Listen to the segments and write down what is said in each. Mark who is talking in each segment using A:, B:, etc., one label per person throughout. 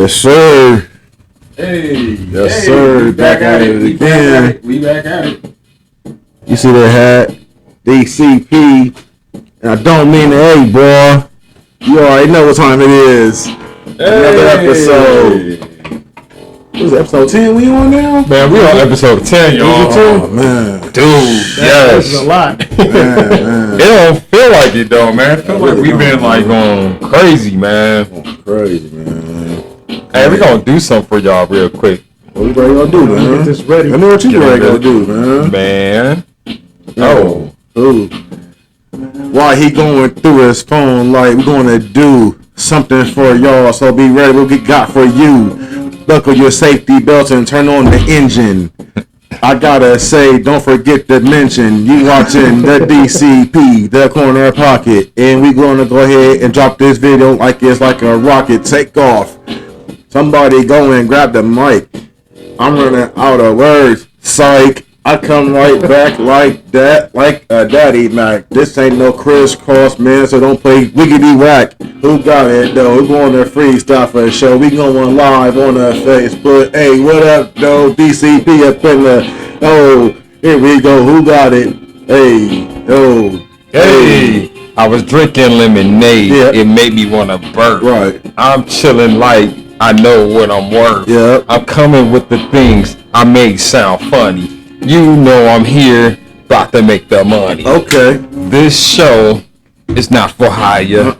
A: Yes, sir.
B: Hey.
A: Yes, sir. Back at it again.
B: We back at it.
A: You see that hat? DCP. And I don't mean the A, boy. You already know what time it is. Another episode. What is it, episode 10 we on now?
C: Man, we on episode 10, y'all.
A: Oh, man.
C: Dude, yes.
D: That's a lot.
A: Man.
C: It don't feel like it, though, man. It feel like we've been, like, going crazy, man.
A: Crazy, man.
C: Hey, we gonna do something for y'all real quick.
A: What we ready to do, man?
D: Get this ready.
A: I know what you ready to do, man.
C: Man.
A: Oh. Ooh. While he going through his phone, like, we're going to do something for y'all, so be ready. We'll get got for you. Buckle your safety belts and turn on the engine. I gotta say, don't forget to mention you watching the DCP, the Corner Pocket, and we gonna go ahead and drop this video like it's like a rocket. Take off. Somebody go and grab the mic. I'm running out of words. Psych. I come right back like that, like a daddy Mac. This ain't no crisscross, man, so don't play wiggity whack. Who got it, though? Who going to freestyle for the show? We going live on the Facebook. Hey, what up, though? DCP up in the... Oh, here we go. Who got it? Hey, oh.
C: Hey. I was drinking lemonade.
A: Yeah.
C: It made me want to burp.
A: Right.
C: I'm chilling like I know what I'm worth.
A: Yeah.
C: I'm coming with the things I make sound funny. You know I'm here, about to make the money.
A: Okay.
C: This show is not for hire.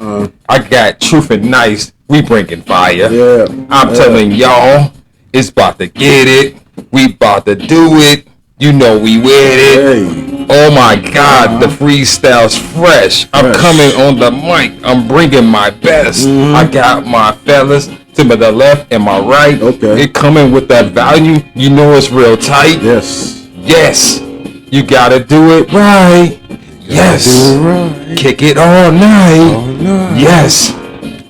C: I got truth and nice. We bringing fire.
A: Yeah.
C: I'm telling y'all, it's about to get it. We about to do it. You know we with it.
A: Hey.
C: Oh my God, the freestyle's fresh. I'm coming on the mic. I'm bringing my best. I got my fellas to my left and my right.
A: Okay.
C: It coming with that value. You know it's real tight.
A: Yes.
C: Yes, you gotta do it right. Yes, kick it all night. Yes,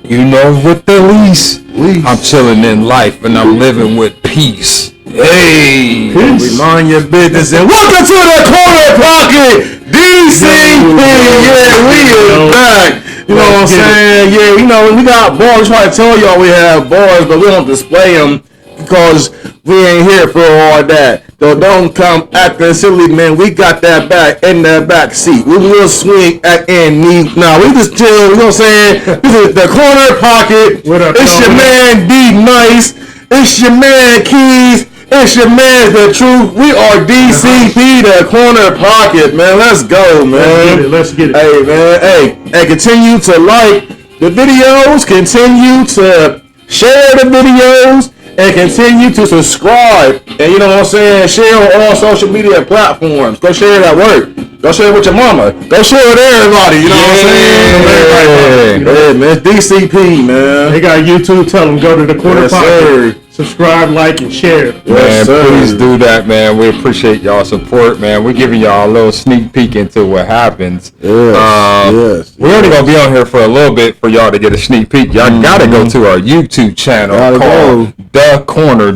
C: you know with the least. I'm chilling in life and I'm living with peace. Hey,
A: We mind your business and welcome to the Corner Pocket, DCP. Yeah, we is back. You know what I'm saying? Yeah, you know we got bars. Try to tell y'all we have bars, but we don't display them because we ain't here for all that. So don't come acting silly, man. We got that back in the back seat. We will swing at any. Nah, we just chill. You know what I'm saying? This is the Corner Pocket.
D: What up,
A: it's your man D Nice. It's your man Keys. It's your man The Truth. We are DCP, the Corner Pocket, man. Let's go, man.
D: Let's get it.
A: Hey, man. Hey, continue to like the videos. Continue to share the videos. And continue to subscribe. And you know what I'm saying? Share on all social media platforms. Go share that work. Go share it with your mama. Go share it with everybody. You know what I'm saying? Yeah, man. It's DCP, man.
D: They got YouTube. Tell them go to the Corner Pocket.
A: Sir.
D: Subscribe, like, and share.
C: man,
A: sir.
C: please do that, man. We appreciate y'all support, man. We're giving y'all a little sneak peek into what happens.
A: Yes.
C: We're only gonna be on here for a little bit for y'all to get a sneak peek. Y'all gotta go to our YouTube channel called The Corner,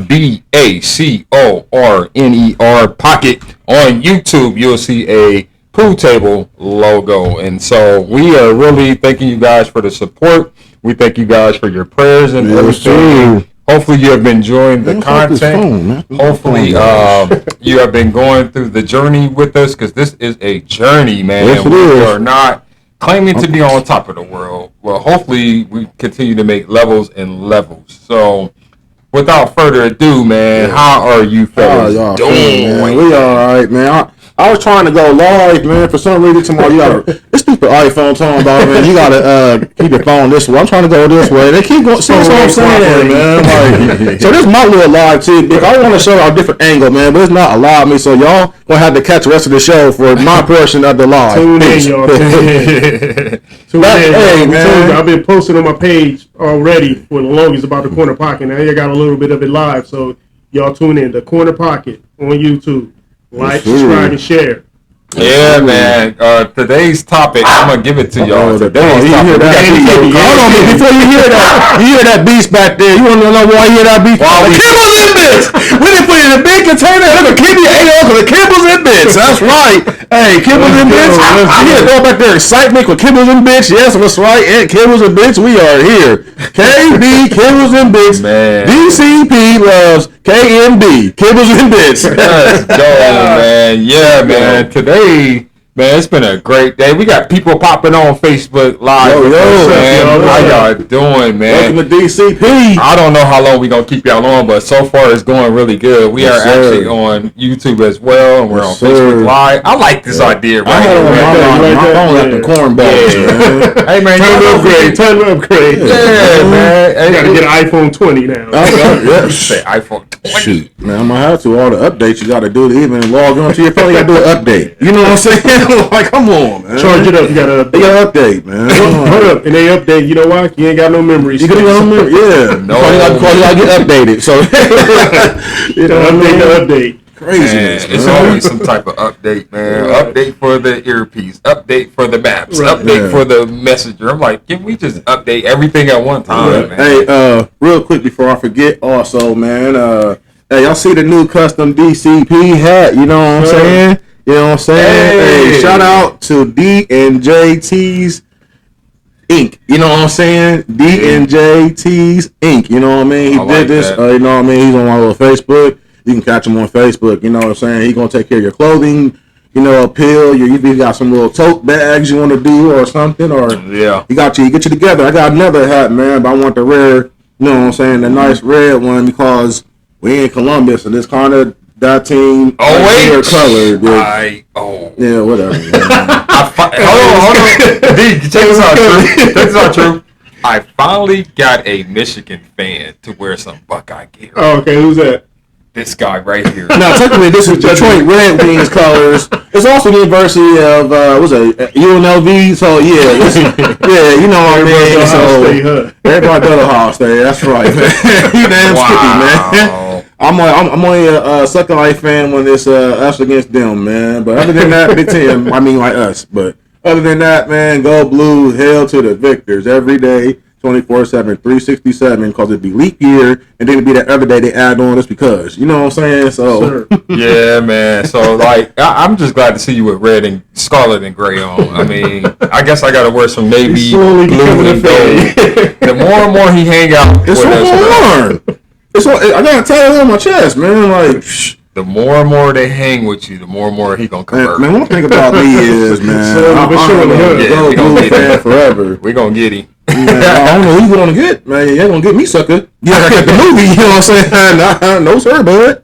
C: DACORNER Pocket. On YouTube, you'll see a pool table logo, and so we are really thanking you guys for the support. We thank you guys for your prayers and everything. Hopefully you have been enjoying the content. Hopefully you have been going through the journey with us, because this is a journey, man.
A: Yes, it
C: we
A: is.
C: are not claiming to be on top of the world. Well, hopefully we continue to make levels and levels. So without further ado, man, how are you fellas doing?
A: Man? We all right, man. I was trying to go live, man. For some reason, tomorrow you gotta this stupid iPhone talking about, man. You gotta keep your phone this way. I'm trying to go this way. They keep going. So that's what I'm saying, man. Like, so this is my little live too. I want to show y'all a different angle, man, but it's not allowed me. So y'all gonna have to catch the rest of the show for my portion of the live.
D: Tune in, y'all. Tune in.
A: Hey, man.
D: I've been posting on my page already for the longest about the Corner Pocket. Now you got a little bit of it live, so y'all tune in. The Corner Pocket on YouTube. Like, subscribe, and share.
C: Yeah, man. Today's topic, I'm gonna give it to y'all. Today's topic.
A: Hold on, man. Before you hear that beast back there, you want to know why you hear that beast? The Kimball's in this. We didn't put it in a big container. Look, keep your 8 because the Kimball's in this. Bits. That's right. Hey, Kibbles and Bits. I hear it all back there. Excitement with Kibbles and Bits. Yes, that's right. And Kibbles and Bits, we are here. KB, Kibbles and Bits.
C: Man.
A: DCP loves KMB, Kibbles and Bits.
C: Let's go, man. Yeah, man. Today, man, it's been a great day. We got people popping on Facebook Live.
A: Yo,
C: man. How y'all doing, man?
A: Welcome to DCP.
C: I don't know how long we're going to keep y'all on, but so far it's going really good. We are actually on YouTube as well, and we're on Facebook Live. I like this idea right here.
A: My phone got the cornballs, man.
C: Hey, man,
D: Time to upgrade. Time to upgrade.
C: Yeah, man.
D: You got to get an iPhone 20 now.
A: Yeah.
C: Say iPhone 20.
A: Shoot, man, I'm gonna have to. All the updates you got to do to even log on to your phone. You got to do an update. You know what I'm saying? Like, come on, man.
D: Charge it up. You got to update.
A: You got to update, man.
D: Hold up. And they update. You know why? You ain't got no memories.
A: You got no memory. Yeah.
C: No.
A: Because you got to get updated. So,
D: You know, update.
A: Craziness,
C: Man, it's always some type of update, man.
D: Right.
C: Update for the earpiece, update for the maps,
D: Right.
C: update for the messenger. I'm like, can we just update everything at one time, man?
A: hey, real quick before I forget, also, man, hey, y'all see the new custom DCP hat? You know what I'm saying? You know what I'm saying? Hey, shout out to D&JT's Inc. You know what I'm saying? D&JT's Inc. You know what I mean? He
C: I
A: did
C: like
A: this.
C: that.
A: You know what I mean? He's on my little Facebook. You can catch him on Facebook. You know what I'm saying? He's gonna take care of your clothing. You know, appeal. You got some little tote bags you want to do or something, or
C: Yeah.
A: he got you. He get you together. I got another hat, man, but I want the rare. You know what I'm saying? The nice red one because we in Columbus and it's kind of that team.
C: Oh, wait.
A: Color. Dude. Yeah, whatever.
C: Hold on. D, check this out, True. Check this out, True. I finally got a Michigan fan to wear some Buckeye gear.
D: Oh, okay. Who's that?
C: This guy right here.
A: Now, technically, this is Detroit Red Wings colors. It's also the University of what's it, UNLV. So yeah, yeah, you know what I mean. So everybody go to Ohio State. That's right, man. You damn skippy, man. I'm only a Sucker Life fan when it's us against them, man. But other than that, Big Ten. I mean, like us. But other than that, man, go blue. Hail to the victors every day. 24/7, 367, because it'd be leap year, and then it'd be that other day they add on just because. You know what I'm saying? So,
C: Yeah, man. So, like, I'm just glad to see you with red and scarlet and gray on. I mean, I guess I got to wear some navy, blue, and gold. The more and more he hang out
A: it's
C: with
A: so
C: us,
A: hard. It's so, I got to tell it on my chest, man. Like,
C: the more and more they hang with you, the more and more he going to convert.
A: man, one thing about me is, man, I'm
C: we
A: a blue fan forever.
C: We going to get him.
A: Man, I don't know who you gonna get, man. You ain't gonna get me, sucker. Yeah, like at the movie, you know what I'm saying? No, sir, bud.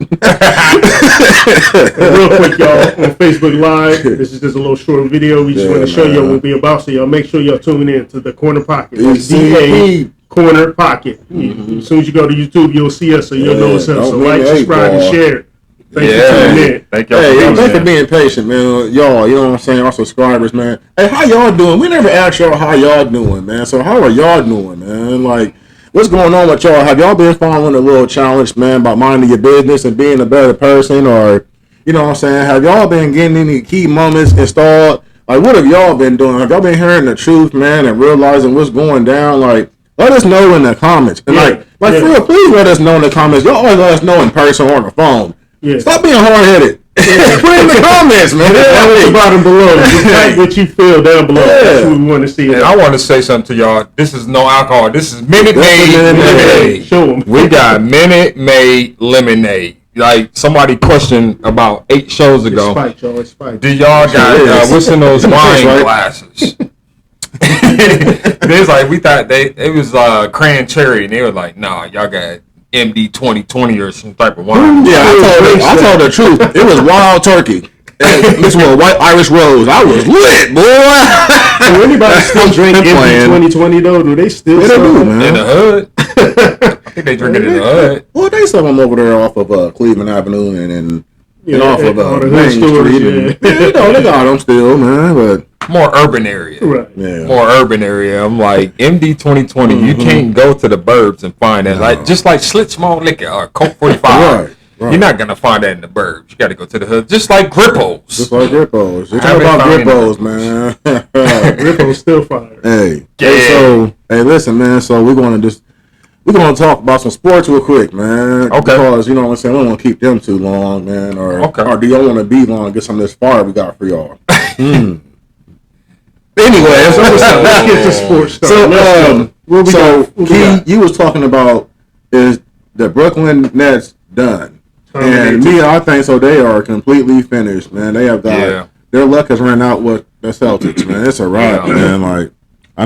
D: Real quick, y'all, on Facebook Live, this is just a little short video. We just want to show y'all what we about, so y'all make sure y'all tune in to the Corner Pocket. That's DA Corner Pocket. As soon as you go to YouTube, you'll see us, so you'll know what's up. So like, subscribe, and share. Thanks for tuning in.
C: Thank y'all
A: Thanks for being patient, man. Y'all, you know what I'm saying? Our subscribers, man. Hey, how y'all doing? We never asked y'all how y'all doing, man. So how are y'all doing, man? Like, what's going on with y'all? Have y'all been following a little challenge, man, about minding your business and being a better person? Or, you know what I'm saying? Have y'all been getting any key moments installed? Like, what have y'all been doing? Have y'all been hearing the truth, man, and realizing what's going down? Like, let us know in the comments. And for real, please let us know in the comments. Y'all always let us know in person or on the phone.
D: Yeah.
A: Stop being hard-headed. Put it in the comments, man.
D: Down the bottom below. Just what you feel down below. That's what we want to see.
C: And I want to say something to y'all. This is no alcohol. This is Minute Maid lemonade.
D: Show them.
C: We got Minute Maid lemonade. Like somebody questioned about 8 shows ago.
D: It's spiked, y'all. It's spiked.
C: Do y'all got what's in those wine
A: right.
C: glasses? It's like we thought it was cran cherry, and they were like, "Nah, y'all got MD 2020 or some type of wine."
A: Yeah, I told the truth. It was wild turkey. This was white Irish rose. I was lit, boy.
D: Do anybody still drink MD 2020 though? Do they still?
A: Yeah, they do, man.
C: In the hood. I think they drink it in the hood.
A: Well, they sell them over there off of Cleveland Avenue and off of
D: the
A: Main
D: stores,
A: Street. Yeah, you know, they got them still, man. But
C: more urban area.
D: Right.
A: Yeah.
C: More urban area. I'm like, MD 2020, you can't go to the burbs and find that. Like just like Schlitz Malt Liquor or Coke 45. Right. You're not going to find that in the burbs. You got to go to the hood. Just like Grippos.
A: Just like Grippos. You're talking about Grippos, man.
D: Grippos still fire.
A: Hey.
C: Yeah.
A: So, hey, listen, man. So we're going to just we're gonna talk about some sports real quick, man.
C: Okay.
A: Because you know what I'm saying, we don't want to keep them too long, man. Or do y'all want to be long? Get some of this fire we got for y'all. Anyway,
D: let's get to sports stuff.
A: Key, you was talking about is the Brooklyn Nets done, and I think so. They are completely finished, man. They have got their luck has run out with the Celtics, man. It's a wrap, man. Like I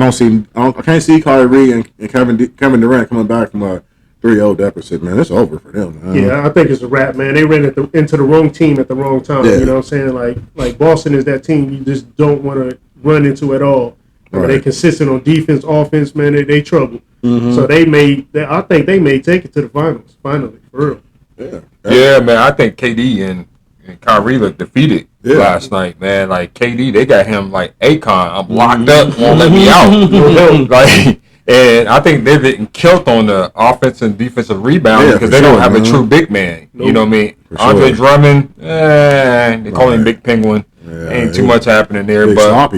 A: can't see Kyrie and Kevin Durant coming back from a 3-0 deficit, man. It's over for them, man.
D: Yeah, I think it's a wrap, man. They ran into the wrong team at the wrong time. Yeah. You know what I'm saying? Like Boston is that team you just don't want to run into at all. Right. They consistent on defense, offense, man. They trouble. Mm-hmm. So I think they may take it to the finals. Finally, for real.
C: Yeah, man. I think KD and Kyrie looked defeated last night, man. Like KD, they got him like Akon. I'm locked up, won't let me out. Like, and I think they're getting killed on the offense and defensive rebound because they don't have a true big man. Nope. You know what I mean? Andre Drummond, they call him Big Penguin. Yeah, ain't too much happening there. But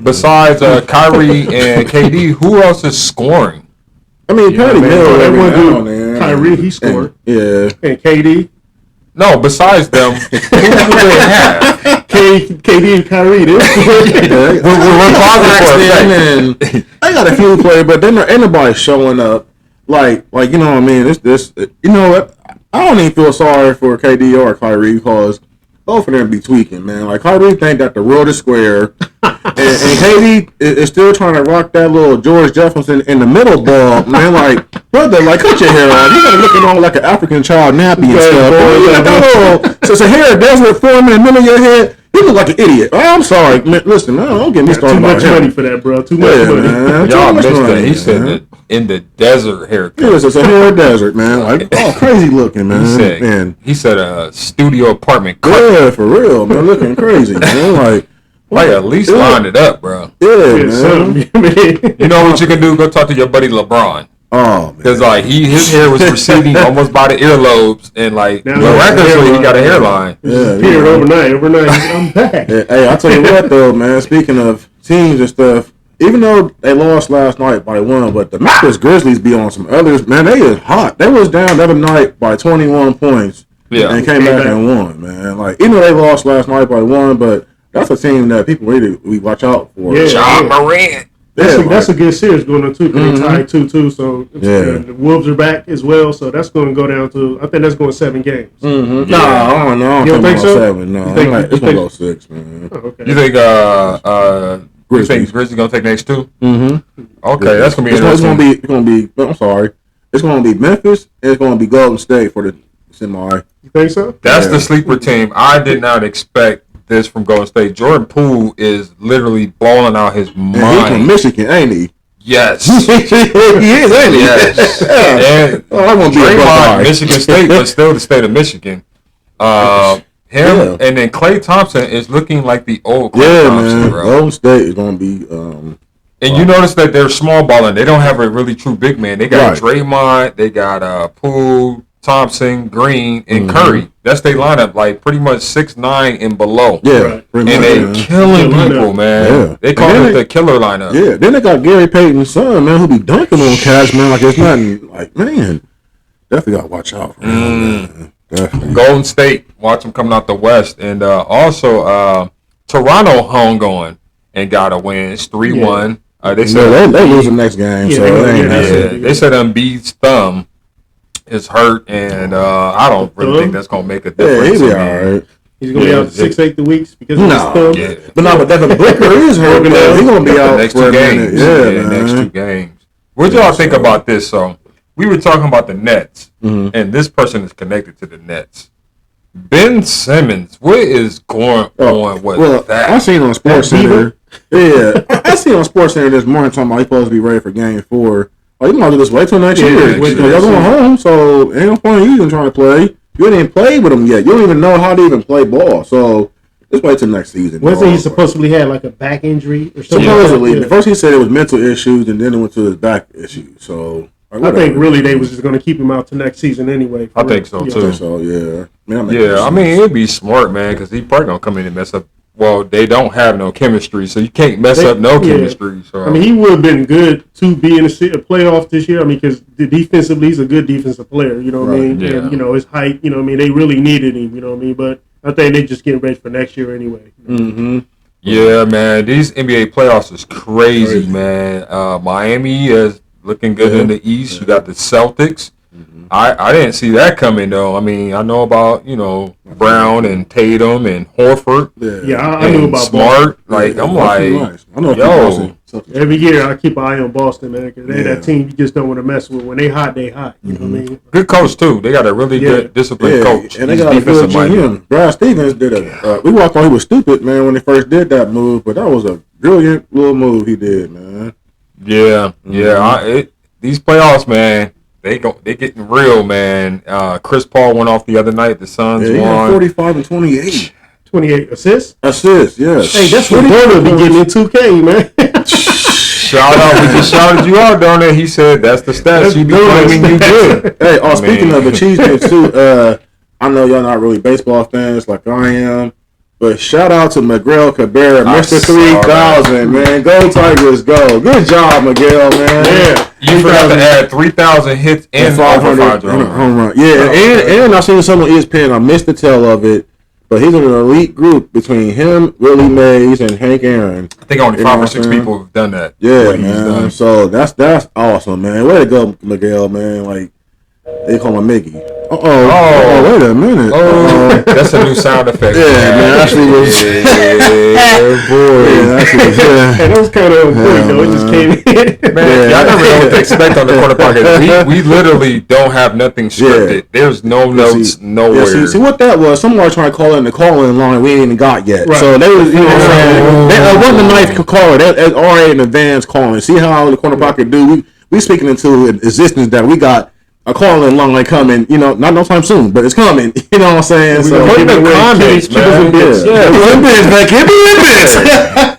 C: besides Kyrie and KD, who else is scoring?
A: I mean, Patty Mills.
D: Kyrie, he scored.
A: And
D: KD.
C: No, besides them, who do they have?
D: KD and Kyrie.
C: We're
A: and I got a few players, but then ain't nobody showing up. Like you know what I mean? This you know what? I don't even feel sorry for KD or Kyrie because both of them be tweaking, man. Like Kyrie think that the world is square, and KD is still trying to rock that little George Jefferson in the middle ball, man. Like brother, like cut your hair off. You gotta looking on like an African child nappy and stuff. You got that little so hair desert form in the middle of your head. You look like an idiot. I'm sorry. Man, listen, don't get me started.
D: Too much money for that, bro. Too much money.
A: Man.
C: Y'all missed that. He said in the desert haircut.
A: Yes, it's a hair desert, man. Like crazy looking, man.
C: He said a studio apartment.
A: Yeah, for real, man. Looking crazy, man.
C: Like at least line it up, bro.
A: Yeah, man.
C: You know what you can do? Go talk to your buddy LeBron.
A: Oh, man.
C: Because his hair was receding almost by the earlobes, and miraculously he got a hairline.
D: Disappeared overnight. I'm back.
A: Hey, I tell you what though, man. Speaking of teams and stuff, even though they lost last night by 1, but the Memphis Grizzlies be on some others. Man, they is hot. They was down the other night by 21 points. Yeah, and came back and won, man. Like even though they lost last night by 1, but that's a team that people we watch out for.
C: Yeah, John Morant.
D: That's a good series going on too. They tied 2-2, so the Wolves are back as well. So that's going to go down to. I think that's going 7 games.
A: Mm-hmm. Yeah. No,
D: you don't think so?
A: 7. No, it's going to go 6, man.
D: Oh, okay.
C: You think Grizzlies going to take next 2?
A: Mm-hmm.
C: Okay, that's going to be interesting.
A: It's going to be. I'm sorry. It's going to be Memphis and it's going to be Golden State for the semi.
D: You think so?
C: That's the sleeper team. I did not expect this from Golden State. Jordan Poole is literally balling out his mind.
A: He's from Michigan, ain't he?
C: Yes.
A: He is, ain't he?
C: Yes. And
A: I won't be
C: Draymond, Michigan State, but still the state of Michigan. And then Klay Thompson is looking like the old Klay Thompson,
A: man.
C: Bro.
A: Golden State is going to be...
C: and you notice that they're small balling. They don't have a really true big man. They got Draymond, they got Poole, Thompson, Green, and Curry. That's their lineup, like pretty much 6'9" and below.
A: Yeah,
C: and they killing people, man. Yeah. They call it the killer lineup.
A: Yeah, then they got Gary Payton's son, man, who be dunking on cats, man, like it's nothing. Like, man, definitely got to watch out for him, man. Definitely.
C: Golden State, watch them coming out the West. And also, Toronto hung on and got a win. It's 3-1. They said
A: they lose the next game, so
C: they said Embiid's thumb is hurt, and I don't really think that's gonna make a difference.
A: Yeah, he'll be all right.
D: He's gonna be out 6-8 the weeks because of his thumb.
A: Yeah. But Devin Booker is hurt. He's gonna be out
C: next 2 games. Next 2 games. What y'all think about this? So we were talking about the Nets, and this person is connected to the Nets. Ben Simmons, what is going on with that?
A: I seen on Sports Center. Yeah, I seen on Sports Center this morning talking about he's supposed to be ready for Game 4. Oh, you might just wait till next year. Y'all going home, so ain't no point in you even trying to play. You ain't even played with them yet. You don't even know how to even play ball. So just wait till next season.
D: Wasn't he supposedly had like a back injury or something?
A: Supposedly. First he said it was mental issues, and then it went to his back issues. So
D: I think really they was just going to keep him out to next season anyway.
C: I think so too.
A: So yeah.
C: I mean it'd be smart, man, because he probably gonna come in and mess up well, they don't have no chemistry, so you can't mess up no chemistry. So
D: I mean, he would have been good to be in a playoff this year. I mean, because defensively, he's a good defensive player. You know what I mean?
C: Yeah.
D: And, his height. You know what I mean? They really needed him. You know what I mean? But I think they just getting ready for next year anyway.
A: Mm-hmm.
C: Yeah, man. These NBA playoffs is crazy, man. Miami is looking good in the East. You got the Celtics. I didn't see that coming though. I mean, I know about Brown and Tatum and Horford.
D: I knew about
C: Smart. I'm like,
A: nice. I know
C: yo.
D: Every year I keep an eye on Boston, man, because they're that team you just don't want to mess with. When they hot, they hot. You know what I mean?
C: Good coach too. They got a really good disciplined coach.
A: And they got a good GM. Brad Stevens did we walked on he was stupid, man, when he first did that move, but that was a brilliant little move he did, man.
C: Yeah, these playoffs, man. They getting real, man. Chris Paul went off the other night. The Suns won
A: 45 and 28.
D: 28 assists?
A: Assists, yes.
D: Hey, that's what Porter be getting in 2K, man.
C: Shout out. We just shouted you out down there. He said that's the stats you be claiming you did.
A: Hey, speaking of the Cheesecake too, I know y'all not really baseball fans like I am, but shout out to Miguel Cabrera, Mr. 3000, man. Go Tigers, go. Good job, Miguel, man.
D: Yeah.
C: You forgot to add 3,000 hits and 500
A: home run. Yeah, and I seen some on ESPN. I missed the tail of it, but he's in an elite group between him, Willie Mays, and Hank Aaron.
C: I think only 5 or 6 people have done that.
A: Yeah, man. So that's awesome, man. Way to go, Miguel, man. Like they call him Mickey. Wait a minute.
C: That's a new sound effect.
A: Yeah, man. Actually, was
D: And that was kind of important, though. It just came in.
C: Man, y'all never know what to expect on the Corner Pocket. We literally don't have nothing scripted. There's no notes nowhere.
A: See what that was? Someone was trying to call in the call-in line we ain't even got yet. Right. So they was, you know what I'm saying? They wasn't a nice caller. They already in advance calling. See how the Corner Pocket do? We speaking into existence that we got a call-in line coming, not no time soon, but it's coming. You know what I'm saying? So
C: put in the comments, man.
A: Keep us in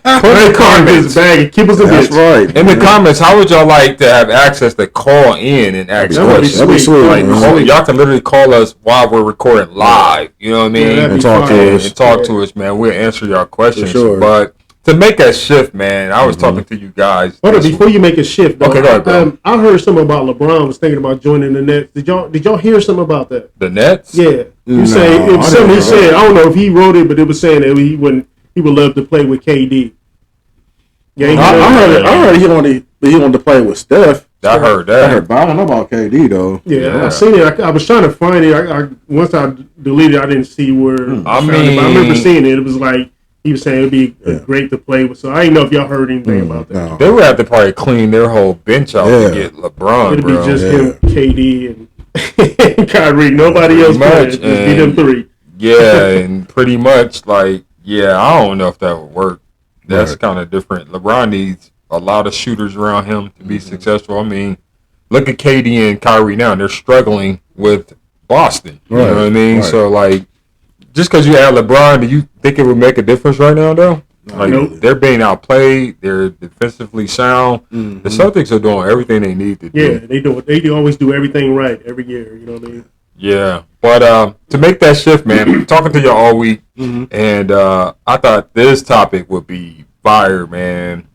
D: Put in the comments, bag. Keep us in
A: That's right.
C: In the comments, how would y'all like to have access to call in and ask questions?
A: That'd be sweet.
C: Y'all can literally call us while we're recording live. You know what I mean?
A: And talk to us.
C: Man. We'll answer y'all questions.
A: Sure.
C: But to make that shift, man, I was talking to you guys.
D: Hold on, before you make a shift, though,
C: okay, go ahead, bro.
D: I heard something about LeBron was thinking about joining the Nets. Did y'all hear something about that?
C: The Nets?
D: Yeah. He said. I don't know if he wrote it, but it was saying that he would love to play with KD. Yeah,
A: I heard he wanted to play with Steph.
C: I heard that.
A: But I don't know about KD though.
D: Yeah. I seen it. I was trying to find it. Once I deleted it, I didn't see where. I remember seeing it. It was like he was saying it'd be great to play with. So I didn't know if y'all heard anything about that.
A: No.
C: They would have to probably clean their whole bench out to get LeBron.
D: It'd be just him, KD, and Kyrie. Nobody else playing. Just be them three.
C: Yeah, and pretty much I don't know if that would work. That's kind of different. LeBron needs a lot of shooters around him to be successful. I mean, look at KD and Kyrie now. They're struggling with Boston. You know what I mean? Right. So, just because you add LeBron, do you think it would make a difference right now, though?
D: Nope.
C: They're being outplayed. They're defensively sound. Mm-hmm. The Celtics are doing everything they need to do.
D: Yeah, they do. They always do everything right every year. You know what I mean?
C: Yeah. But to make that shift, man, talking to you all week, and I thought this topic would be fire, man.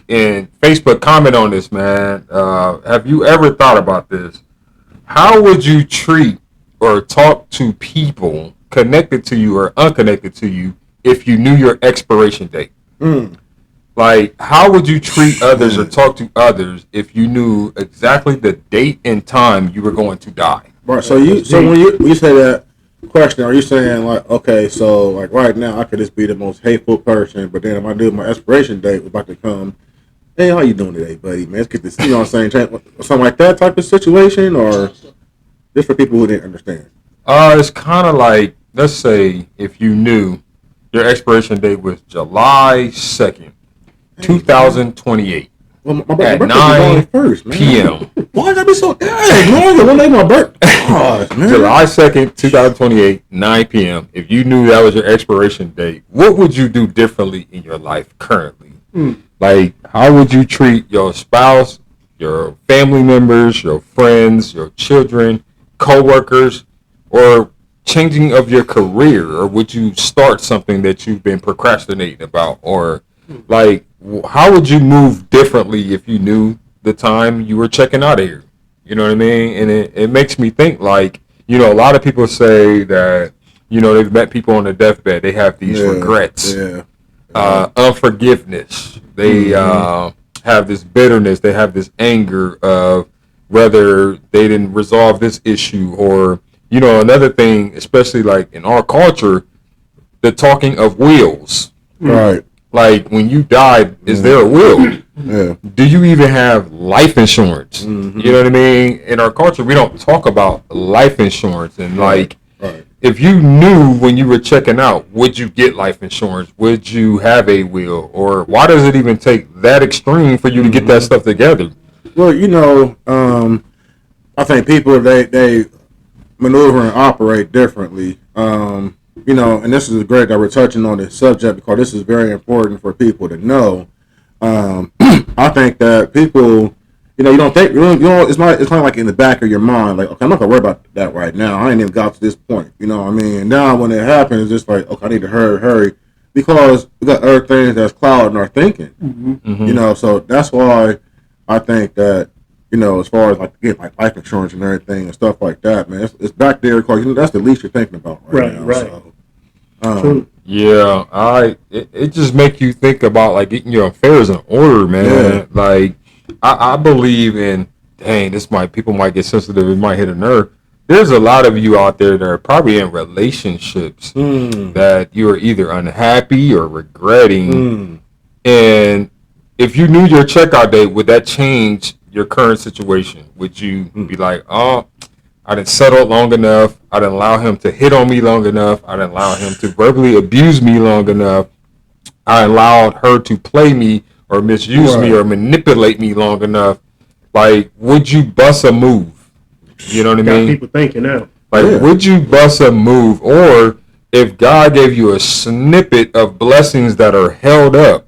C: In Facebook, comment on this, man. Have you ever thought about this? How would you treat or talk to people connected to you or unconnected to you if you knew your expiration date? How would you treat others or talk to others if you knew exactly the date and time you were going to die?
A: Right. So when you say that question, are you saying right now I could just be the most hateful person, but then if I do my expiration date was about to come, hey, how you doing today, buddy? Man, let's get this. You know what I'm saying? Something like that type of situation, or just for people who didn't understand.
C: It's kind of like, let's say if you knew your expiration date was July 2nd, 2028.
A: Well, my
C: at
A: birthday
C: 9
A: first, man.
C: p.m.
A: Why gotta be so ignorant? When they my birthday? Gosh, man.
C: July 2nd, 2028, 9 p.m. If you knew that was your expiration date, what would you do differently in your life currently? How would you treat your spouse, your family members, your friends, your children, co-workers, or changing of your career, or would you start something that you've been procrastinating about, or like how would you move differently if you knew the time you were checking out of here? You know what I mean? And it makes me think, like, a lot of people say that, they've met people on their deathbed. They have these regrets, unforgiveness. They have this bitterness. They have this anger of whether they didn't resolve this issue, or, another thing, especially like in our culture, the talking of wills.
A: Right.
C: Like, when you died, is there a will?
A: Yeah.
C: Do you even have life insurance?
A: Mm-hmm.
C: You know what I mean? In our culture, we don't talk about life insurance. And like, if you knew when you were checking out, would you get life insurance? Would you have a will? Or why does it even take that extreme for you to get that stuff together?
A: Well, I think people, they maneuver and operate differently. And this is great that we're touching on this subject, because this is very important for people to know. I think that people, you don't think, it's not like in the back of your mind, like, okay, I'm not gonna worry about that right now. I ain't even got to this point. You know what I mean? Now when it happens, it's like, okay, I need to hurry, because we got other things that's clouding our thinking. Mm-hmm. So that's why I think that, as far as like getting like life insurance and everything and stuff like that, man, it's back there, because that's the least you're thinking about right now. Right. So,
C: yeah, it just make you think about like getting your affairs in order, man. Yeah. Like, I believe in, people might get sensitive, it might hit a nerve. There's a lot of you out there that are probably in relationships that you're either unhappy or regretting. And if you knew your checkout date, would that change your current situation? Would you be like, oh, I didn't settle long enough, I didn't allow him to hit on me long enough, I didn't allow him to verbally abuse me long enough, I allowed her to play me or misuse me or manipulate me long enough? Like, would you bust a move? You know what I mean?
D: Got people thinking now.
C: Like, would you bust a move? Or if God gave you a snippet of blessings that are held up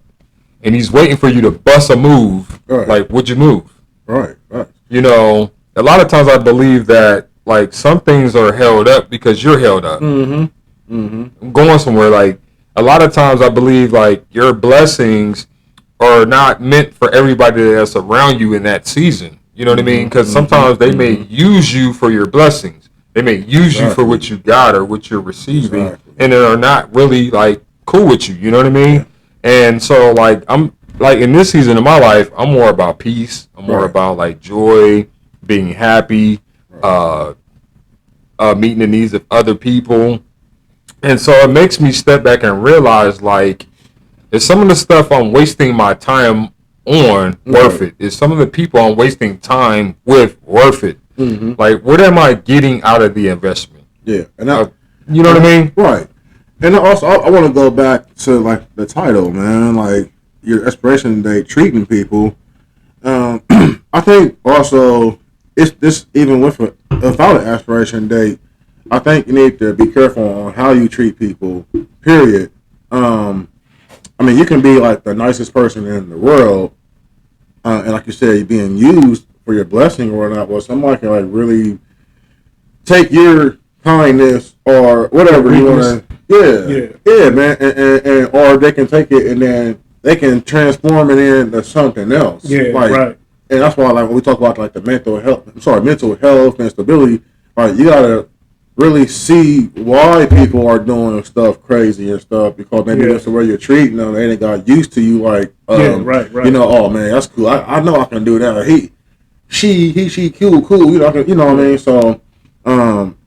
C: and he's waiting for you to bust a move, like, would you move?
A: Right.
C: A lot of times I believe that, like, some things are held up because you're held up. I'm going somewhere. Like, a lot of times I believe, like, your blessings are not meant for everybody that's around you in that season. You know what I mean? Because sometimes they may use you for your blessings. They may use you for what you got or what you're receiving, and they are not really, like, cool with you. You know what I mean? And so, like, I'm, like, in this season of my life, I'm more about peace. I'm more about, like, joy, being happy, meeting the needs of other people. And so it makes me step back and realize, like, is some of the stuff I'm wasting my time on worth it? Is some of the people I'm wasting time with worth it? Like, what am I getting out of the investment?
A: Yeah. And
C: you know what I mean?
A: Right. And also, I want to go back to, like, the title, man, like, your expiration date, treating people. I think also, it's this, even without an expiration date, I think you need to be careful on how you treat people, period. I mean, you can be like the nicest person in the world, and like you said, you're being used for your blessing or whatnot. Well, somebody can like really take your kindness or whatever you want to, man, and or they can take it and then they can transform it into something else. And that's why, like, when we talk about like the mental health and stability, like, you gotta really see why people are doing stuff crazy and stuff, because maybe that's the way you're treating them. They ain't got used to you, like, oh man, that's cool. I know I can do that. She cool. You know what I mean? So,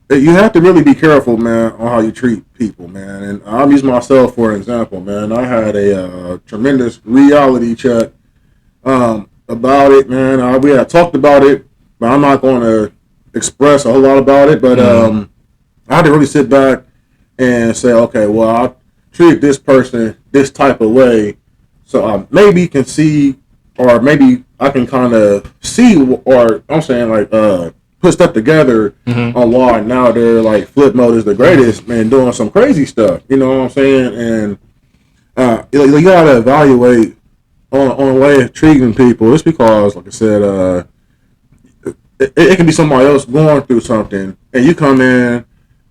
A: you have to really be careful, man, on how you treat people, man. And I'm using myself for an example, man. I had a tremendous reality check about it, man. We had talked about it, but I'm not going to express a whole lot about it. But I had to really sit back and say, okay, well, I treat this person this type of way, so I maybe can see, or maybe I can kind of see, or I'm saying, like, put stuff together on why now they're like flip mode is the greatest, man, doing some crazy stuff. You know what I'm saying? And you gotta evaluate on a way of treating people. It's because, like I said, it can be somebody else going through something, and you come in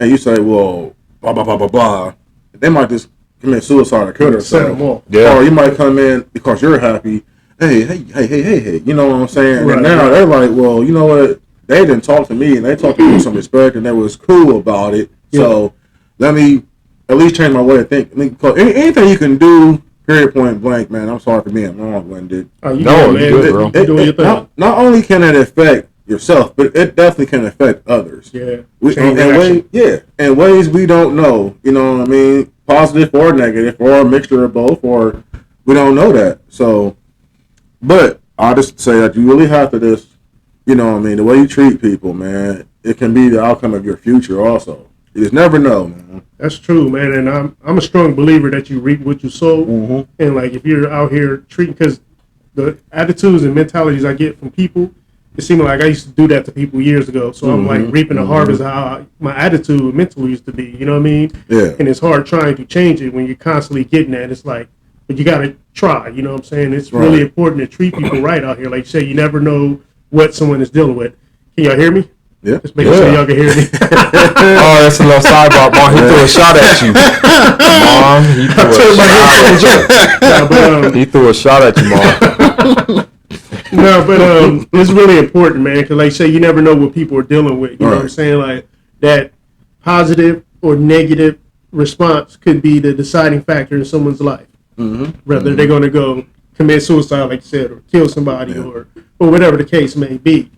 A: and you say, well, blah, blah, blah, blah, blah, they might just commit suicide or kill themselves.
C: Yeah.
A: Or you might come in because you're happy. Hey, you know what I'm saying?
D: Right,
A: and now they're like, well, you know what? They didn't talk to me, and they talked to me with some respect, and they was cool about it. Yeah. So let me at least change my way of thinking. Because anything you can do, period, point blank, man, I'm sorry for being long-winded.
C: You good, bro.
A: Not only can it affect yourself, but it definitely can affect others.
D: Yeah.
A: In ways we don't know. You know what I mean? Positive or negative, or a mixture of both, or we don't know that. So, but I'll just say that you really have to just, you know what I mean, the way you treat people, man, it can be the outcome of your future also. You just never know, man.
D: That's true, man. And I'm a strong believer that you reap what you sow.
A: Mm-hmm.
D: And like if you're out here treating, because the attitudes and mentalities I get from people, it seemed like I used to do that to people years ago. So I'm like reaping the harvest of how my attitude and mental used to be. You know what I mean?
A: Yeah.
D: And it's hard trying to change it when you're constantly getting that. It's like, but you got to try. You know what I'm saying? It's really important to treat people right out here. Like you say, you never know what someone is dealing with. Can y'all hear me?
A: Yeah.
D: Just making sure y'all can hear me.
C: Oh, that's a little sidebar, Mom. He threw a shot at you. Mom, he threw a shot at you, Mom.
D: No, but it's really important, man, because like I say, you never know what people are dealing with. You know what I'm saying? Like that positive or negative response could be the deciding factor in someone's life. Whether they're going to go commit suicide, like you said, or kill somebody, or whatever the case may be.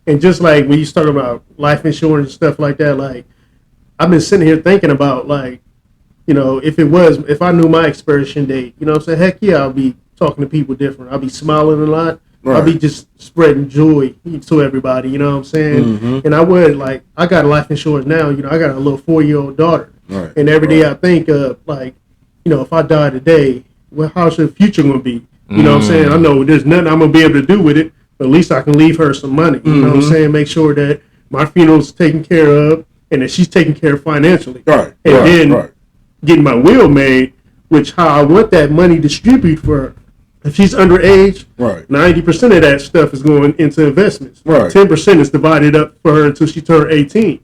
D: And just like when you talk about life insurance and stuff like that, like I've been sitting here thinking about, like, you know, if I knew my expiration date, you know what I'm saying? Heck yeah, I'll be talking to people different. I'll be smiling a lot. I'll be just spreading joy to everybody, you know what I'm saying? And I would, like, I got life insurance now, you know, I got a little 4-year-old daughter. And every day I think of, like, you know, if I die today, well, how's her future going to be? You know what I'm saying? I know there's nothing I'm going to be able to do with it, but at least I can leave her some money. You know what I'm saying? Make sure that my funeral's taken care of and that she's taken care of financially. Then getting my will made, which how I want that money distributed for her. If she's underage, 90% of that stuff is going into investments. 10% is divided up for her until she turns 18.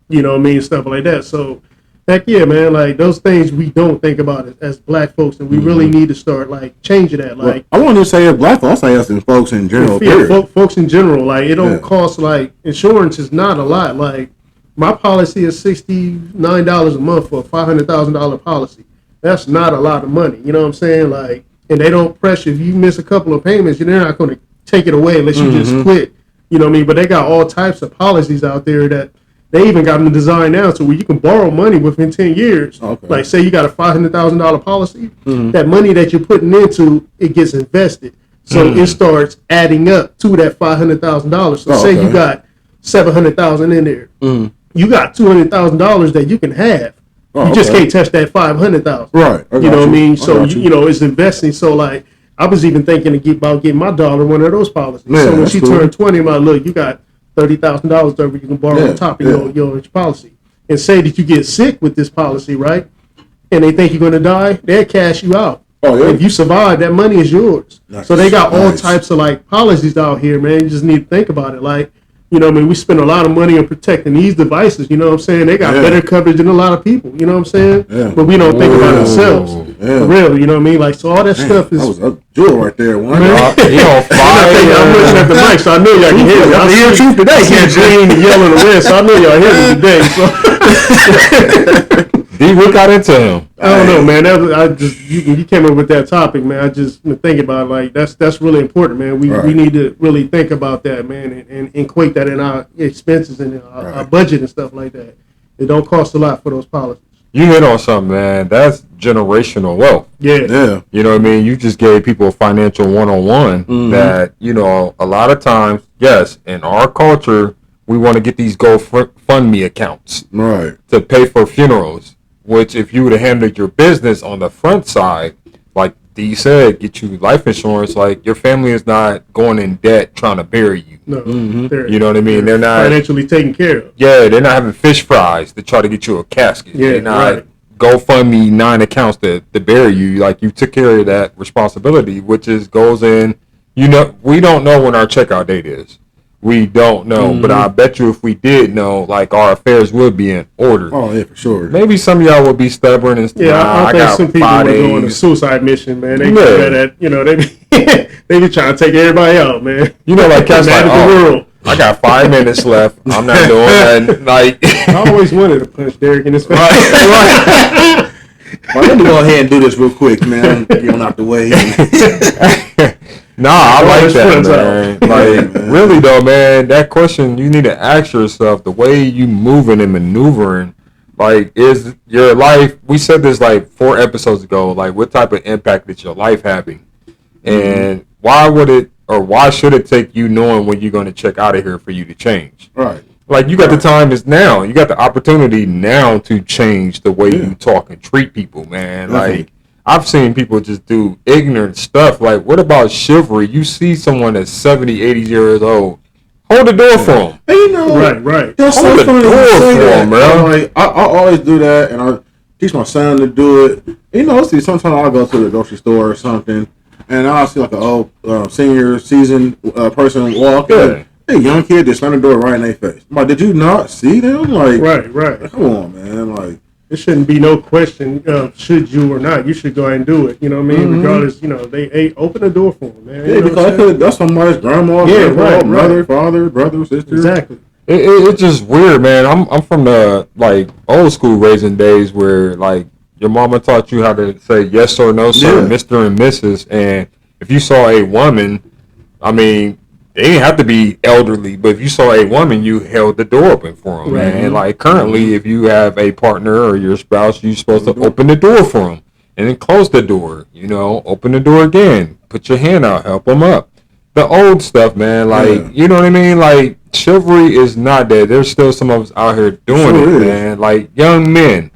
D: You know what I mean? Stuff like that. So, heck yeah, man. Like, those things we don't think about as black folks, and we really need to start, like, changing that. Like,
A: I want to say black folks, I say folks in general.
D: Folks in general. Like, it don't cost, like, insurance is not a lot. Like, my policy is $69 a month for a $500,000 policy. That's not a lot of money. You know what I'm saying? Like, and they don't pressure. If you miss a couple of payments, they're not going to take it away unless you just quit. You know what I mean? But they got all types of policies out there that they even got them designed now to where you can borrow money within 10 years. Like, say you got a $500,000 policy, that money that you're putting into, it gets invested. So it starts adding up to that $500,000. So say you got $700,000 in there. You got $200,000 that you can have. You just can't touch that $500,000. You know what I mean? So you know, it's investing. So like, I was even thinking about getting my daughter one of those policies. So when she turned 20, I'm like, look, you got $30,000 over you can borrow on top of your policy. And say that you get sick with this policy, right? And they think you're going to die, they'll cash you out. If you survive, that money is yours. So they got all types of like policies out here, man. You just need to think about it. Like, you know what I mean? We spend a lot of money on protecting these devices, you know what I'm saying? They got better coverage than a lot of people, you know what I'm saying? But we don't think about ourselves. For real, you know what I mean? Like, so all that stuff is...
A: That was a jewel right there.
C: You on fire.
D: I'm looking at the mic, so I know y'all can hear me.
A: I hear truth today.
D: I see green and yellow and red, so I know y'all hear me today. So.
C: D, what got into him?
D: I don't know, man. You came up with that topic, man. I just been thinking about it, like that's really important, man. We need to really think about that, man, and equate that in our expenses and our budget and stuff like that. It don't cost a lot for those policies.
C: You hit on something, man. That's generational wealth.
D: Yeah.
C: You know what I mean? You just gave people a financial one-on-one that, you know, a lot of times, yes, in our culture, we want to get these GoFundMe accounts to pay for funerals. Which, if you would have handled your business on the front side, like D said, get you life insurance, like your family is not going in debt trying to bury you.
D: No,
C: you know what I mean? They're not
D: financially taken care of.
C: Yeah, they're not having fish fries to try to get you a casket.
D: Yeah,
C: they're not GoFundMe 9 accounts to bury you. Like, you took care of that responsibility, which goes in. You know, we don't know when our checkout date is. we don't know. But I bet you if we did know, like, our affairs would be in order.
A: Oh, yeah, for sure.
C: Maybe some of y'all would be stubborn and
D: Yeah, I think some people would go on a suicide mission, man. They that, they be trying to take everybody out, man.
C: Like cats like,
D: world.
C: I got 5 minutes left. I'm not doing nothing. Like,
D: I always wanted to punch Derek in his face.
A: Right. Well, let me go ahead and do this real quick, man. Get on out the way.
C: Nah, I like that, man. Like, really though, man, that question you need to ask yourself, the way you moving and maneuvering, like, is your life, we said this like 4 episodes ago, like, what type of impact is your life having? And why should it take you knowing when you're going to check out of here for you to change?
A: Right.
C: Like, you got the time is now. You got the opportunity now to change the way you talk and treat people, man. Like, I've seen people just do ignorant stuff. Like, what about chivalry? You see someone that's 70, 80 years old. Hold the door for them.
A: And
D: Right.
A: That's
C: Hold the
A: so funny
C: door
A: to say
C: for
A: that.
C: them, bro.
A: Like, I always do that, and I teach my son to do it. See, sometimes I'll go to the grocery store or something, and I'll see like an old senior seasoned person walk in. Hey, young kid just slammed the door right in their face. I'm like, did you not see them? Like,
D: right.
A: Come on, man. Like,
D: it shouldn't be no question of should you or not. You should go ahead and do it. You know what I mean? Regardless, they open the door for them, man.
A: Yeah, because that's somebody's grandma, mother, father, brother, sister.
D: Exactly.
C: It's just weird, man. I'm from the like old school raising days where like your mama taught you how to say yes or no, sir, Mr. and Mrs. And if you saw a woman, I mean, they didn't have to be elderly, but if you saw a woman, you held the door open for them, man. Like currently, if you have a partner or your spouse, you're supposed to open the door for them and then close the door. Open the door again, put your hand out, help them up. The old stuff, man. Like you know what I mean. Like chivalry is not dead. There's still some of us out here doing it, man. Like young men,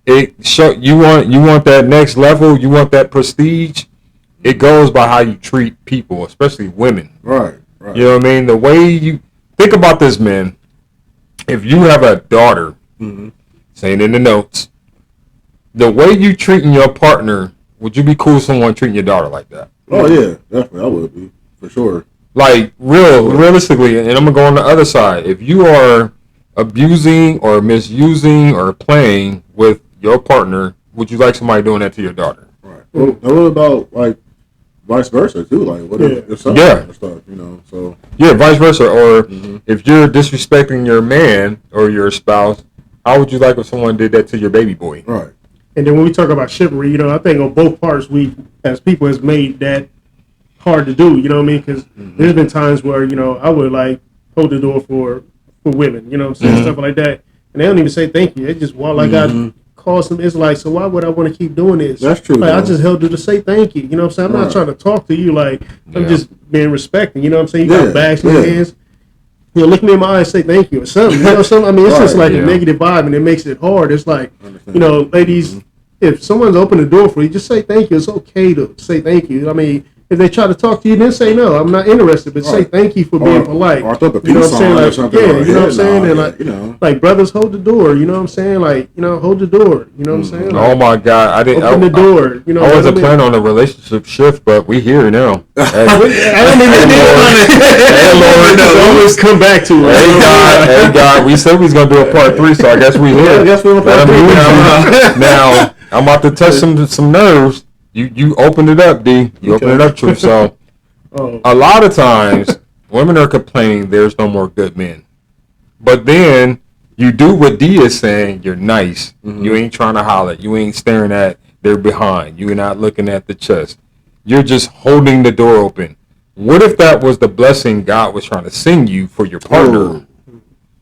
C: you want that next level. You want that prestige. It goes by how you treat people, especially women.
A: Right.
C: You know what I mean? The way you think about this, man. If you have a daughter, saying in the notes, the way you treating your partner, would you be cool with someone treating your daughter like that?
A: Oh yeah, definitely, I would be for sure.
C: Like realistically, and I'm gonna go on the other side. If you are abusing or misusing or playing with your partner, would you like somebody doing that to your daughter?
A: Right. Well, what about like vice versa too? Like what if something and stuff, so
C: vice versa. Or if you're disrespecting your man or your spouse, how would you like if someone did that to your baby boy?
A: Right.
D: And then when we talk about chivalry, I think on both parts we as people has made that hard to do. You know what I mean? Because there's been times where I would like hold the door for women. You know what I'm saying? Stuff like that, and they don't even say thank you. They just walk like I cause some. It's like, so why would I want to keep doing this?
A: That's true.
D: Like, I just held you to say thank you. You know what I'm saying? I'm not trying to talk to you like I'm just being respecting. You know what I'm saying? You got bags in your hands. Look me in my eyes, say thank you or something. Something. I mean, it's just like a negative vibe, and it makes it hard. It's like, ladies, if someone's opened the door for you, just say thank you. It's okay to say thank you. I mean, if they try to talk to you, then say no, I'm not interested. But say thank you for being polite.
A: Or throw up a
D: you know what I'm saying? Like,
A: something.
D: Yeah, you know what I'm saying? And like, like brothers, hold the door. You know what I'm saying? Like, hold the door. You know what I'm saying? Like,
C: oh my God, I didn't
D: open the door.
C: I wasn't planning on a relationship shift, but we here now.
D: I don't even always come back to it.
C: Hey God, we said we was gonna do a part 3, so I guess we here.
A: I guess we're on part 3
C: now. I'm about to touch some nerves. You opened it up, D. You opened it up, Truth. So a lot of times women are complaining there's no more good men, but then you do what D is saying. You're nice. You ain't trying to holler. You ain't staring at their behind. You're not looking at the chest. You're just holding the door open. What if that was the blessing God was trying to send you for your partner?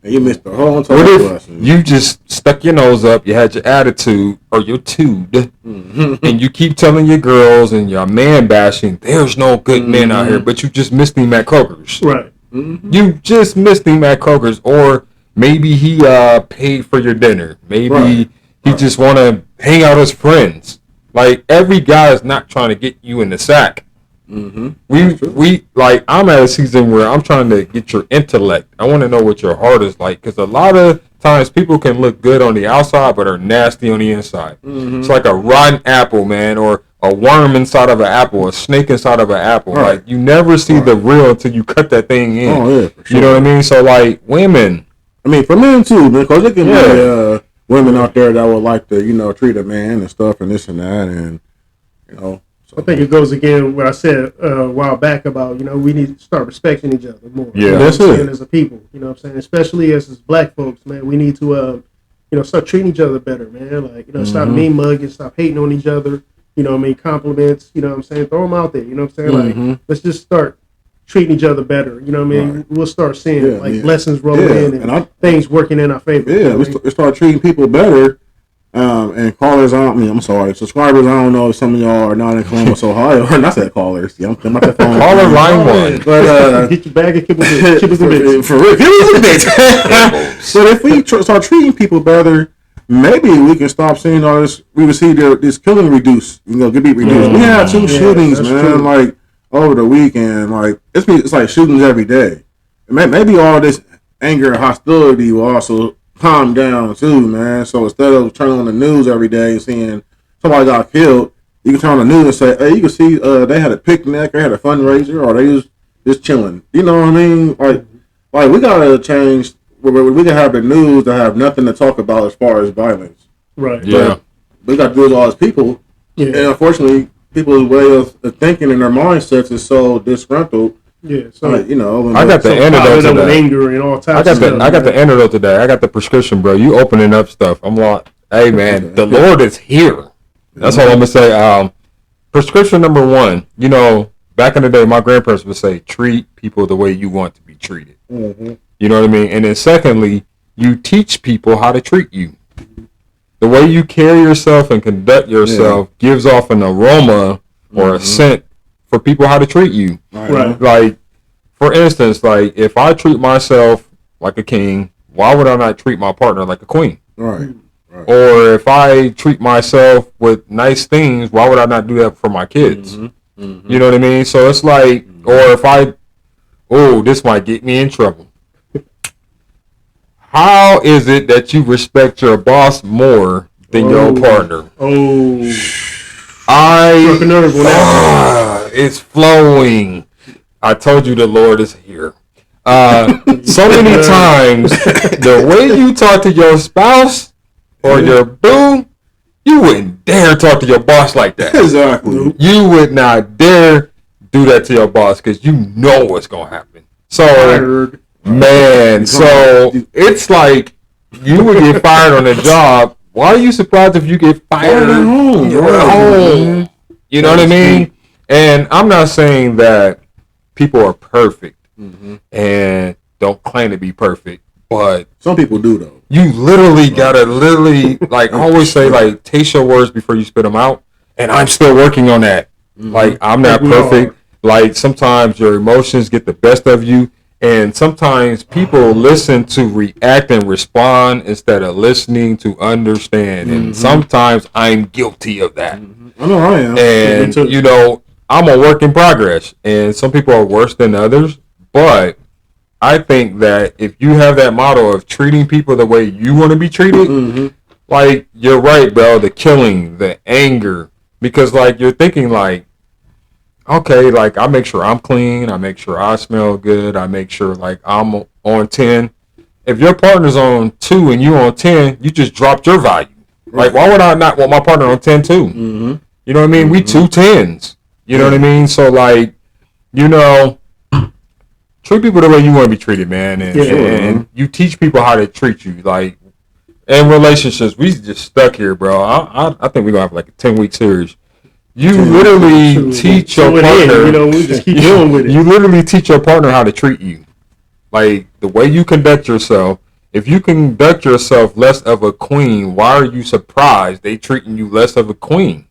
A: And you missed the whole entire blessing.
C: You just stuck your nose up, you had your attitude, or your tude, and you keep telling your girls and your man bashing, there's no good men out here, but you just missed him at Kroger's.
D: Right.
C: You just missed him at Kroger's, or maybe he paid for your dinner. Maybe he just want to hang out as friends. Like, every guy is not trying to get you in the sack. We like, I'm at a season where I'm trying to get your intellect. I want to know what your heart is like, because a lot of times people can look good on the outside but are nasty on the inside. It's like a rotten apple, man, or a worm inside of an apple, a snake inside of an apple.
A: Right.
C: Like you never see the real until you cut that thing in.
A: Oh yeah, for sure.
C: You know what I mean? So like women,
A: I mean for men too, because there can be women out there that would like to, you know, treat a man and stuff and this and that, and you know. So,
D: I think it goes again what I said a while back about, you know, we need to start respecting each other more.
C: Yeah,
D: you know
A: that's
D: what I'm
A: it.
D: saying, as a people, you know what I'm saying? Especially as black folks, man, we need to, you know, start treating each other better, man. Like, you know, stop mean mugging, stop hating on each other. You know what I mean? Compliments, you know what I'm saying? Throw them out there, you know what I'm saying? Like, let's just start treating each other better. You know what I mean?
A: Right.
D: We'll start seeing blessings rolling in and
A: things
D: working in our favor.
A: Yeah,
D: you know what I mean?
A: we start treating people better. And callers, I'm sorry, subscribers, I don't know if some of y'all are not in Columbus, Ohio, or not that callers. Yeah, I'm not that phone.
C: caller line one.
A: But
D: Get your bag and keep it
A: for real, but if we start treating people better, maybe we can stop seeing all this. We would see this killing reduce. You know, get be reduced. We had 2 shootings, man,
D: true.
A: like over the weekend. Like it's like shootings every day. Maybe all this anger and hostility will also calm down too, man. So instead of turning on the news every day and seeing somebody got killed, you can turn on the news and say, hey, you can see they had a picnic, they had a fundraiser, or they was just chilling. You know what I mean? Like we gotta change. We can have the news that have nothing to talk about as far as violence.
D: Right.
C: Yeah.
A: But we got to do it all as people.
D: Yeah.
A: And unfortunately, people's way of thinking and their mindsets is so disgruntled.
D: Yeah. So
A: Like, you know,
C: I got the antidote to
D: with
C: that.
D: anger and all types
C: I got
D: of stuff.
C: the antidote today. I got the prescription, bro. You opening up stuff. I'm like, hey man, the Lord is here. That's all I'm gonna say. Prescription number 1. You know, back in the day, my grandparents would say, treat people the way you want to be treated.
A: Mm-hmm.
C: You know what I mean? And then secondly, you teach people how to treat you. The way you carry yourself and conduct yourself gives off an aroma or a scent for people how to treat you.
D: Right.
C: Like, for instance, like if I treat myself like a king, why would I not treat my partner like a queen?
A: Right.
C: Or if I treat myself with nice things, why would I not do that for my kids?
A: Mm-hmm.
C: You know what I mean? So it's like, or if this might get me in trouble. How is it that you respect your boss more than your partner?
D: Struck a nerve on that.
C: It's flowing. I told you the Lord is here. So many times, the way you talk to your spouse or your boo, you wouldn't dare talk to your boss like that.
A: Exactly.
C: You would not dare do that to your boss because you know what's going to happen. So, man, so it's like you would get fired on the job. Why are you surprised if you get fired at home? You're at home. You know what I mean? And I'm not saying that people are perfect and don't claim to be perfect, but
A: some people do though.
C: you literally gotta like always say, like, taste your words before you spit them out. And I'm still working on that. Like, I'm not perfect. Like, sometimes your emotions get the best of you, and sometimes people listen to react and respond instead of listening to understand. And sometimes I'm guilty of that.
A: I know I am.
C: And, you know, I'm a work in progress, and some people are worse than others, but I think that if you have that model of treating people the way you want to be treated, like, you're right, bro, the killing, the anger, because, like, you're thinking, like, okay, like, I make sure I'm clean, I make sure I smell good, I make sure, like, I'm on 10. If your partner's on 2 and you on 10, you just dropped your value. Like, why would I not want my partner on 10 too? You know what I mean? We 2 10s. You know what I mean? So, like, you know, treat people the way you want to be treated, man. And you teach people how to treat you. Like, in relationships, we just stuck here, bro. I think we're going to have like a 10-week series. You literally teach your partner.
D: You know, we just keep going with it.
C: You literally teach your partner how to treat you. Like, the way you conduct yourself. If you conduct yourself less of a queen, why are you surprised they treating you less of a queen?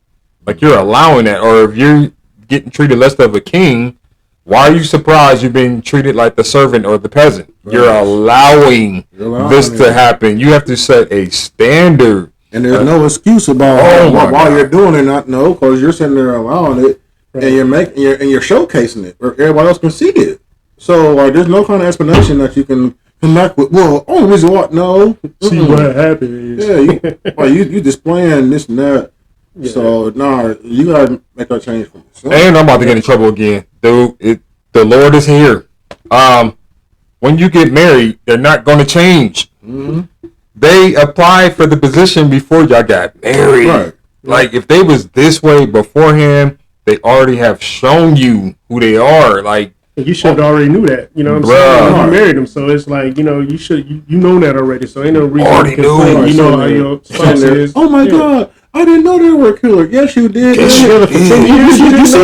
C: Like, you're allowing that. Or if you're getting treated less of a king, why are you surprised you're being treated like the servant or the peasant? Right. You're allowing this to happen. You have to set a standard.
A: And there's no excuse about why you're doing it. Not no, because you're sitting there allowing it, and you're showcasing it, or everybody else can see it. So, like, there's no kind of explanation that you can connect with. Well, only reason why, no.
D: See what happened is.
A: Yeah, you displaying this and that.
D: Yeah.
A: So you gotta make that change for yourself.
C: And I'm about to get in trouble again, dude. The Lord is here. When you get married, they're not going to change.
A: Mm-hmm.
C: They applied for the position before y'all got married.
A: Right.
C: Like if they was this way beforehand, they already have shown you who they are. Like
D: you should have already knew that. You know what I'm saying? You married them, so it's like you know that already. So ain't no reason
C: already
D: to complain.
C: knew.
D: You know how your spouse is.
A: Oh my God. I didn't know they were a killer. Yes, you did.
C: Yes, you did.
A: You see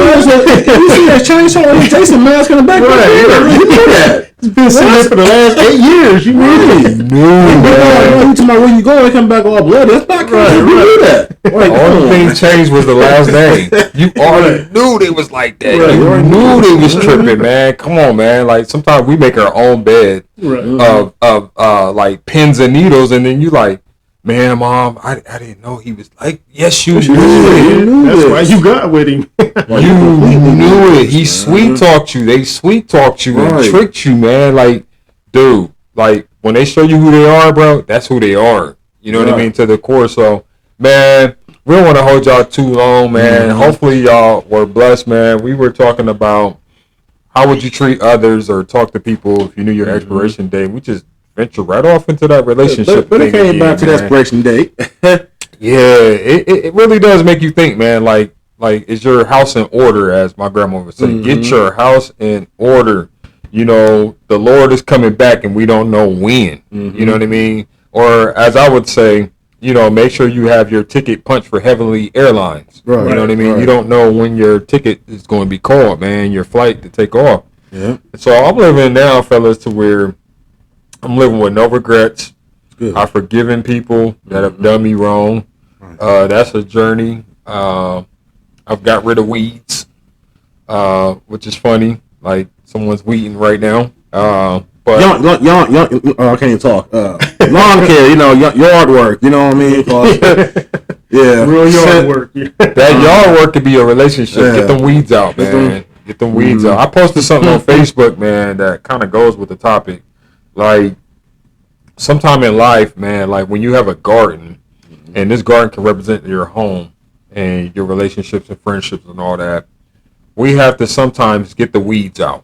A: that chainsaw and Jason mask in the back?
D: Right.
A: You knew that.
D: It's been sitting there for the last 8 years. You really
A: You talking about where you going? They come back all bloody. That's not right. You knew that. Like,
C: all the things changed was the last name. You already knew they was like that.
D: Right.
C: You knew they was tripping, man. Come on, man. Like sometimes we make our own bed of like pins and needles, and then you like, man, Mom, I didn't know he was like. Yes, you knew it.
D: That's why you got with him.
C: You knew it. He sweet talked you. They sweet talked you and tricked you, man. Like, dude, like when they show you who they are, bro, that's who they are. You know what I mean? To the core. So, man, we don't want to hold y'all too long, man. Hopefully y'all were blessed, man. We were talking about how would you treat others or talk to people if you knew your expiration date. We just venture right off into that relationship.
A: But it came back to that expiration date.
C: Yeah, it really does make you think, man. Like is your house in order, as my grandma would say. Get your house in order. You know, the Lord is coming back and we don't know when. You know what I mean? Or as I would say, you know, make sure you have your ticket punched for Heavenly Airlines. Right. You know what I mean? Right. You don't know when your ticket is going to be called, man, your flight to take off. Yeah. So I'm living now, fellas, to where I'm living with no regrets. Good. I've forgiven people that have done me wrong. That's a journey. I've got rid of weeds, which is funny. Like someone's weeding right now. But
A: I can't even talk. Lawn care, you know, yard work. You know what I mean? Yeah,
D: real yard work.
C: That yard work could be a relationship. Yeah. Get them weeds out, man. Get them weeds out. I posted something on Facebook, man, that kind of goes with the topic. Like, sometime in life, man, like when you have a garden, and this garden can represent your home and your relationships and friendships and all that, we have to sometimes get the weeds out.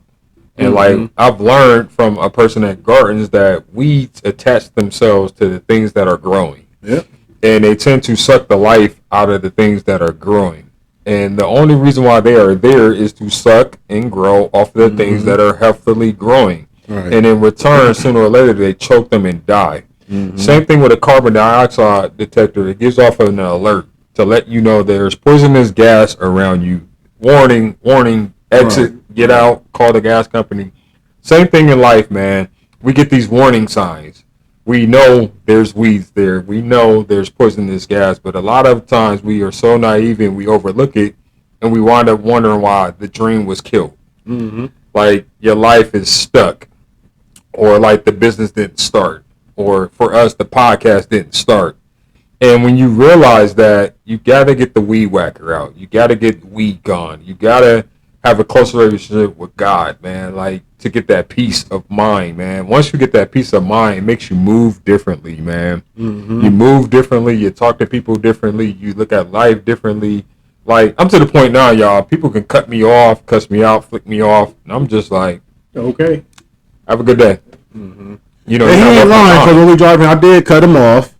C: And like I've learned from a person that gardens that weeds attach themselves to the things that are growing. Yep. And they tend to suck the life out of the things that are growing. And the only reason why they are there is to suck and grow off of the things that are healthily growing. Right. And in return, sooner or later, they choke them and die. Same thing with a carbon dioxide detector. It gives off an alert to let you know there's poisonous gas around you. Warning, exit, get out, call the gas company. Same thing in life, man. We get these warning signs. We know there's weeds there. We know there's poisonous gas, but a lot of times we are so naive and we overlook it, and we wind up wondering why the dream was killed. Like your life is stuck, or like the business didn't start, or for us, the podcast didn't start. And when you realize that, you got to get the weed whacker out. You got to get weed gone. You got to have a closer relationship with God, man, like to get that peace of mind, man. Once you get that peace of mind, it makes you move differently, man. You move differently. You talk to people differently. You look at life differently. Like, I'm to the point now, y'all, people can cut me off, cuss me out, flick me off, and I'm just like,
D: okay,
C: have a good day. You know,
A: and he ain't lying, because when we driving, I did cut him off.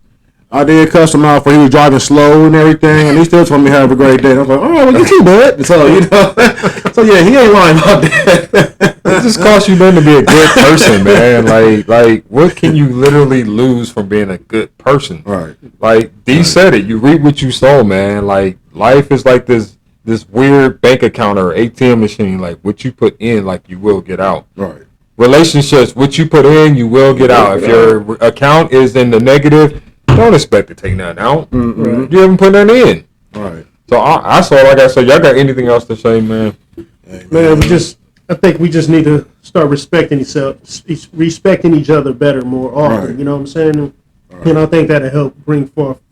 A: I did cuss him out for he was driving slow and everything, and he still told me have a great day. And I was like, all right, well, you too, bud. So, you know, so yeah, he ain't lying about that.
C: It just costs you nothing to be a good person, man. Like, what can you literally lose from being a good person? Right. Like, D said it. You reap what you sow, man. Like, life is like this weird bank account or ATM machine. Like, what you put in, like, you will get out. Right. Relationships, what you put in, you will get out. If your account is in the negative, don't expect to take nothing out. You haven't put nothing in. Right. So I saw, like I said, y'all got anything else to say, man?
D: Man, I think we just need to start respecting each other better more often. Right. You know what I'm saying? Right. And I think that'll help bring forth